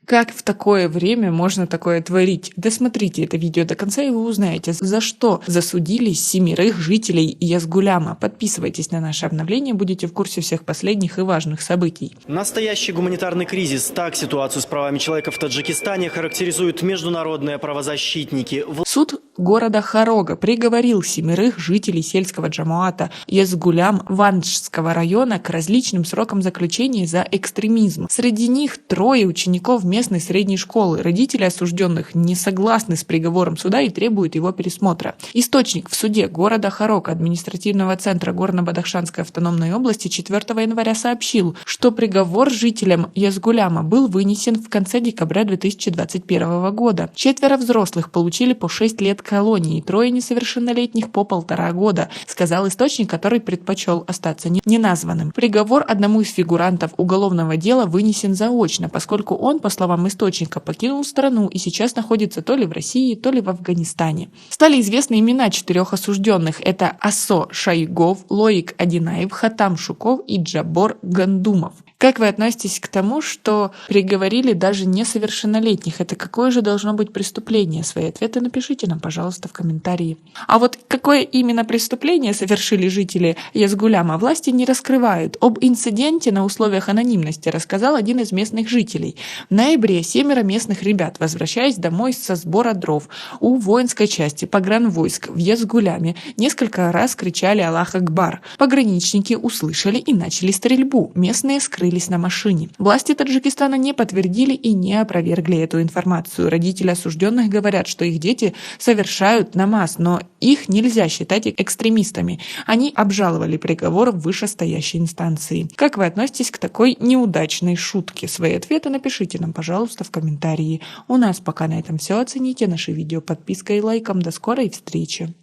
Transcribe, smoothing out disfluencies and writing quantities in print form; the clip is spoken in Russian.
Как в такое время можно такое творить? Досмотрите это видео до конца, и вы узнаете, за что засудили 7 жителей Язгуляма. Подписывайтесь на наши обновления, будете в курсе всех последних и важных событий. Настоящий гуманитарный кризис. Так ситуацию с правами человека в Таджикистане характеризуют международные правозащитники. Суд города Хорога приговорил 7 жителей сельского джамуата Язгулям Ванджского района к различным срокам заключения за экстремизм. Среди них 3 учеников местной средней школы. Родители осужденных не согласны с приговором суда и требуют его пересмотра. Источник в суде города Хорог административного центра Горно-Бадахшанской автономной области 4 января сообщил, что приговор жителям Язгуляма был вынесен в конце декабря 2021 года. 4 взрослых получили по 6 лет колонии, 3 несовершеннолетних по 1,5 года, сказал источник, который предпочел остаться неназванным. Приговор одному из фигурантов уголовного дела вынесен заочно, поскольку он, по словам источника, покинул страну и сейчас находится то ли в России, то ли в Афганистане. Стали известны имена 4 осужденных. Это Асо Шайгов, Лоик Адинаев, Хатам Шуков и Джабор Гандумов. Как вы относитесь к тому, что приговорили даже несовершеннолетних? Это какое же должно быть преступление? Свои ответы напишите нам, пожалуйста, в комментарии. А вот какое именно преступление совершили жители Язгуляма, власти не раскрывают. Об инциденте на условиях анонимности рассказал один из местных жителей. В ноябре 7 местных ребят, возвращаясь домой со сбора дров у воинской части погранвойск в Язгуляме, несколько раз кричали «Аллах Акбар». Пограничники услышали и начали стрельбу. Местные скрылись на машине. Власти Таджикистана не подтвердили и не опровергли эту информацию. Родители осужденных говорят, что их дети совершают намаз, но их нельзя считать экстремистами. Они обжаловали приговор в вышестоящей инстанции. Как вы относитесь к такой неудачной шутке? Свои ответы напишите нам, пожалуйста, в комментарии. У нас пока на этом все. Оцените наши видео подпиской и лайком. До скорой встречи!